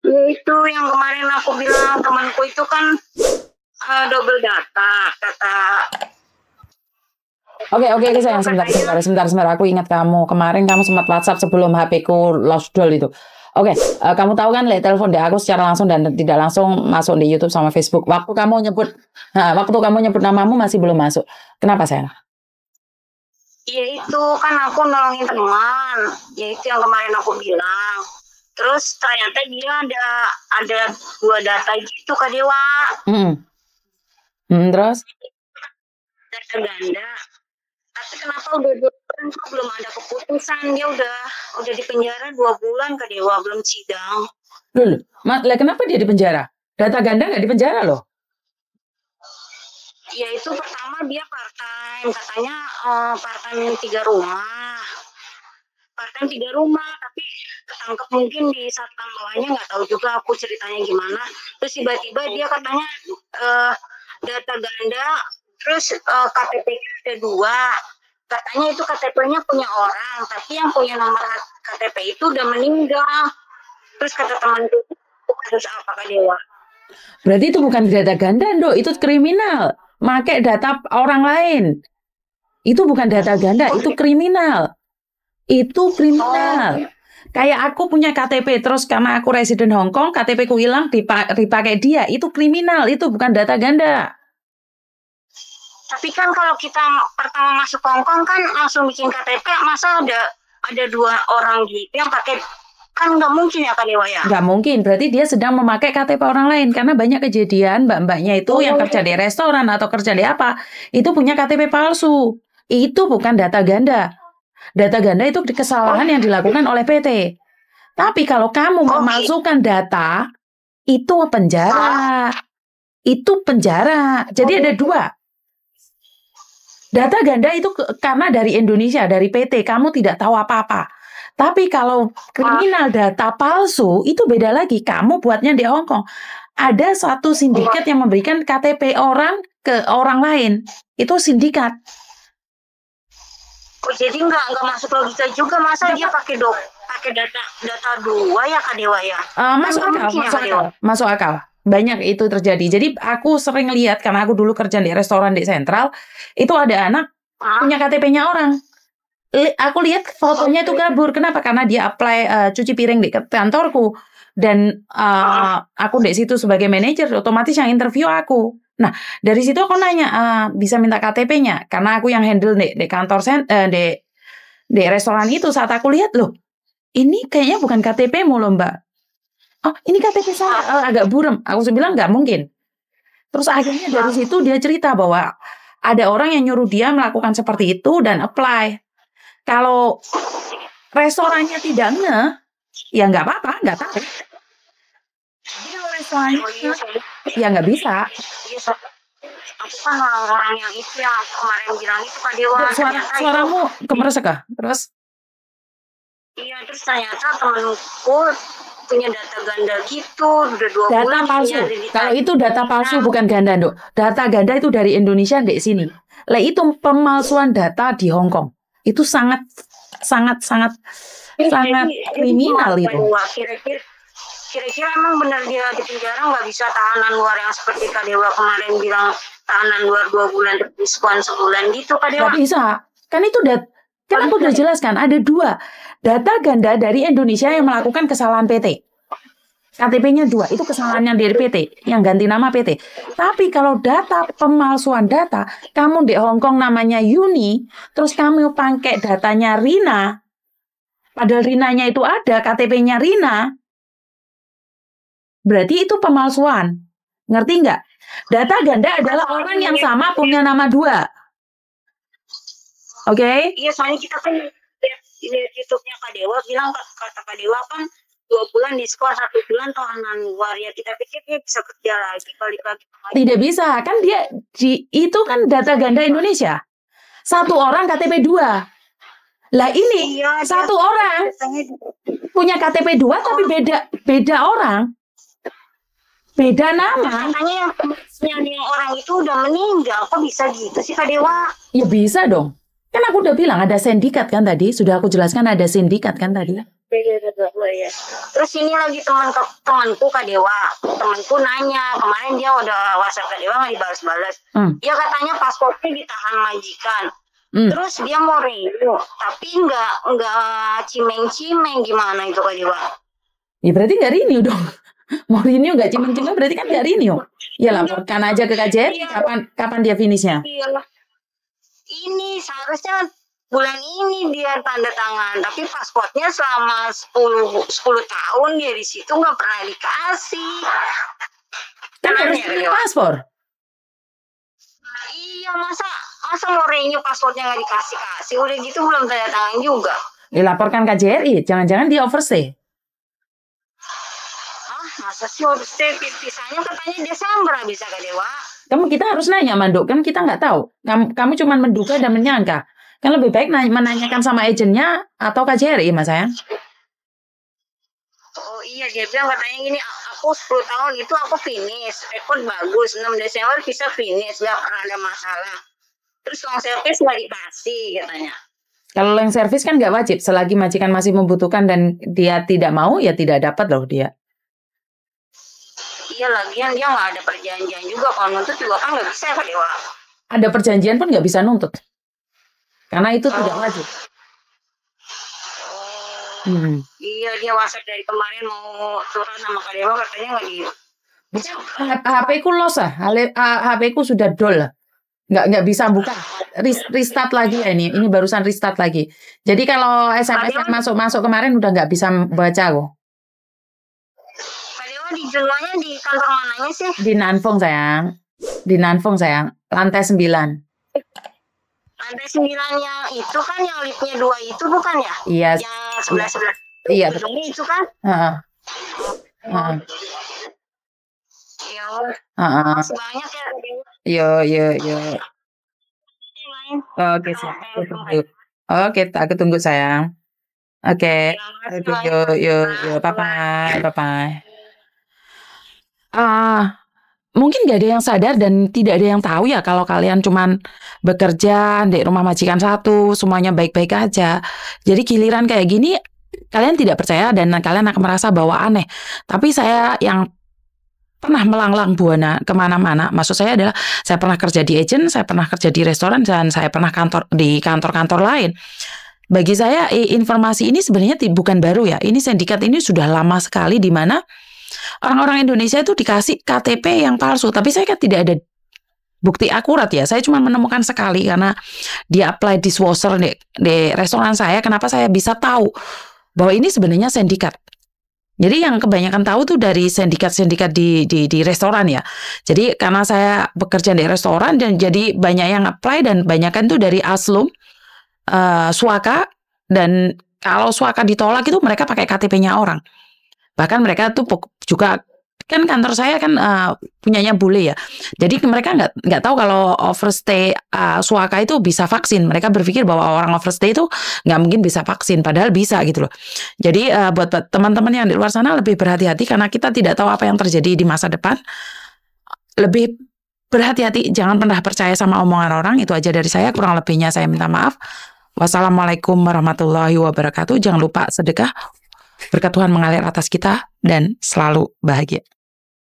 Itu yang kemarin aku bilang temanku itu kan double data kata. Oke sayang, sebentar. Aku ingat kamu kemarin kamu sempat WhatsApp sebelum HP ku lost doll itu. Oke, kamu tahu kan, telepon deh aku secara langsung dan tidak langsung masuk di YouTube sama Facebook. Waktu kamu nyebut namamu masih belum masuk. Kenapa sayang? Ya itu kan aku nolongin teman, ya itu yang kemarin aku bilang. Terus ternyata dia ada 2 data gitu Kak Dewa. Terus? Data ganda. Tapi kenapa udah 2 bulan belum ada keputusan? Dia udah di penjara 2 bulan Kak Dewa, belum sidang. Loh, kenapa dia di penjara? Data ganda nggak di penjara loh. Ya itu pertama dia part-time, katanya part-time 3 rumah. Part-time 3 rumah, tapi ketangkep mungkin di satpam bawahnya, nggak tahu juga aku ceritanya gimana. Terus tiba-tiba dia katanya data ganda, terus KTP-nya ada 2. Katanya itu KTP-nya punya orang, tapi yang punya nomor KTP itu udah meninggal. Terus kata temanku, harus apa Kak Dewa? Berarti itu bukan data ganda, Dok. Itu kriminal. Make data orang lain. Itu bukan data ganda, itu kriminal. Itu kriminal. Kayak aku punya KTP, terus karena aku residen Hong Kong, KTP ku hilang, dipakai dia. Itu kriminal, itu bukan data ganda. Tapi kan kalau kita pertama masuk Hong Kong kan langsung bikin KTP, masa ada 2 orang gitu yang pakai, kan nggak mungkin ya Kak Dewa ya? Nggak mungkin, berarti dia sedang memakai KTP orang lain. Karena banyak kejadian mbak-mbaknya itu yang kerja di restoran atau kerja di apa, itu punya KTP palsu. Itu bukan data ganda. Data ganda itu kesalahan yang dilakukan oleh PT. Tapi kalau kamu memalsukan data, itu penjara. Itu penjara. Jadi ada 2. Data ganda itu karena dari Indonesia, dari PT, kamu tidak tahu apa-apa. Tapi kalau kriminal data palsu, itu beda lagi. Kamu buatnya di Hong Kong. Ada suatu sindikat yang memberikan KTP orang ke orang lain. Itu sindikat. Oh, jadi nggak masuk logika juga, masa dia pakai data 2 ya Kak Dewa ya? Masuk akal. Banyak itu terjadi. Jadi aku sering lihat, karena aku dulu kerja di restoran di Sentral, itu ada anak punya KTP-nya orang. Aku lihat fotonya itu kabur. Kenapa? Karena dia apply cuci piring di kantorku. Dan aku di situ sebagai manajer, otomatis yang interview aku. Nah, dari situ aku nanya, bisa minta KTP-nya? Karena aku yang handle di kantor di restoran itu. Saat aku lihat, loh, ini kayaknya bukan KTP-mu loh Mbak. Oh, ini KTP saya agak buram. Aku bilang nggak mungkin. Terus akhirnya dari situ dia cerita bahwa ada orang yang nyuruh dia melakukan seperti itu dan apply. Kalau restorannya tidak ngeh, ya nggak apa-apa, nggak tahu. Jadi kalau restorannya ya nggak bisa. Aku kan orang-orang yang itu yang kemarin bilang itu Kak Dewa. Suaramu kemeresek kah? Terus? Iya, terus ternyata temanku punya data ganda gitu, udah 2 data bulan. Palsu. Kalau itu data palsu bukan ganda, Dok. Data ganda itu dari Indonesia di sini. Lah itu pemalsuan data di Hong Kong. Itu sangat kriminal itu. Kira-kira emang benar dia di penjara nggak bisa tahanan luar yang seperti Kak Dewa kemarin bilang tahanan luar 2 bulan diskon sebulan gitu Kak Dewa? Nggak bisa. Kan itu kan aku udah jelaskan ada 2 data ganda dari Indonesia yang melakukan kesalahan PT. KTP-nya 2, itu kesalahannya dari PT, yang ganti nama PT. Tapi kalau data pemalsuan data, kamu di Hong Kong namanya Yuni, terus kamu pakai datanya Rina, padahal Rinanya itu ada, KTP-nya Rina, berarti itu pemalsuan. Ngerti nggak? Data ganda adalah orang yang sama punya nama 2. Oke? Iya, soalnya kita kan lihat YouTube-nya Kak Dewa, bilang kata Kak Dewa kan 2 bulan diskon, 1 bulan tahanan luar, ya kita pikir dia bisa kerja lagi, balik lagi. Tidak bisa, kan dia itu kan data ganda Indonesia. 1 orang KTP 2. Lah ini iya, 1 orang punya KTP 2 tapi beda orang. Beda nama. Katanya yang orang itu udah meninggal, kok bisa gitu sih Kak Dewa? Ya bisa dong. Kan aku udah bilang ada sindikat kan tadi, sudah aku jelaskan ada sindikat kan tadi. Ya. Terus ini lagi temanku Kak Dewa, temanku nanya kemarin dia udah WhatsApp Kak Dewa nggak dibalas-balas. Dia katanya pasportnya ditahan majikan. Terus dia mau renew, tapi nggak cimeng-cimeng, gimana itu Kak Dewa? Ya berarti nggak renew dong. Mau renew nggak cimeng-cimeng berarti kan nggak renew. Ya laporkan aja ke KJRI kapan dia finishnya. Iya. Ini seharusnya bulan ini dia tanda tangan, tapi pasportnya selama 10 tahun dia di situ nggak pernah dikasih. Kan harus punya paspor. Iya, masa mau renew pasportnya nggak dikasih, udah gitu belum tanda tangan juga. Dilaporkan KJRI, jangan-jangan dia overstay. Masa sih overstay? Pisahnya katanya Desember bisa Kak Dewa. Kita harus nanya Manduk, kan kita nggak tahu. Kamu cuma menduga dan menyangka. Kan lebih baik menanyakan sama agennya atau KJRI, Mas sayang. Oh iya, dia bilang katanya gini, aku 10 tahun itu aku finish, rekod bagus, 6 Desember bisa finish, gak pernah ada masalah. Terus long service nggak dikasih katanya. Kalau long service kan nggak wajib, selagi majikan masih membutuhkan dan dia tidak mau, ya tidak dapat loh dia. Iya, lagian dia nggak ada perjanjian juga, kalau nuntut juga kan nggak bisa Kak Dewa. Ada perjanjian pun nggak bisa nuntut. Karena itu tidak wajib. Iya, dia WhatsApp dari kemarin mau surat sama Kak Dewa katanya nggak di. HP ku los lah, HP ku sudah dol lah, nggak bisa buka. Restart lagi ya ini barusan restart lagi. Jadi kalau SMS yang masuk kemarin udah nggak bisa baca kok. Kak Dewa di Jeluanya di kantor mananya sih? Di Nanfong sayang, lantai 9. Lantai 9 yang itu kan, yang liftnya 2 itu bukan ya? Iya. Yang sebelah. Iya. Gedungnya itu kan? Makasih banyak ya. Yo. Oke, siap. Oke, aku tunggu sayang. Oke. Yo, bye-bye. Mungkin gak ada yang sadar dan tidak ada yang tahu ya kalau kalian cuman bekerja di rumah majikan satu, semuanya baik-baik aja. Jadi giliran kayak gini, kalian tidak percaya dan kalian akan merasa bahwa aneh. Tapi saya yang pernah melanglang buana kemana-mana, maksud saya adalah saya pernah kerja di agent, saya pernah kerja di restoran, dan saya pernah di kantor-kantor lain. Bagi saya informasi ini sebenarnya bukan baru ya. Ini sindikat ini sudah lama sekali di mana orang-orang Indonesia itu dikasih KTP yang palsu, tapi saya kan tidak ada bukti akurat ya. Saya cuma menemukan sekali karena dia apply dishwasher di restoran saya. Kenapa saya bisa tahu bahwa ini sebenarnya sindikat? Jadi yang kebanyakan tahu tuh dari sindikat-sindikat di restoran ya. Jadi karena saya bekerja di restoran dan jadi banyak yang apply dan banyakan tuh dari Aslum, Swaka, dan kalau Swaka ditolak itu mereka pakai KTP-nya orang. Bahkan mereka tuh juga kan kantor saya kan punyanya bule ya. Jadi mereka nggak tahu kalau overstay Swaka itu bisa vaksin. Mereka berpikir bahwa orang overstay itu nggak mungkin bisa vaksin, padahal bisa gitu loh. Jadi buat teman-teman yang di luar sana lebih berhati-hati karena kita tidak tahu apa yang terjadi di masa depan. Lebih berhati-hati, jangan pernah percaya sama omongan orang. Itu aja dari saya, kurang lebihnya saya minta maaf. Wassalamualaikum warahmatullahi wabarakatuh. Jangan lupa sedekah. Berkat Tuhan mengalir atas kita dan selalu bahagia.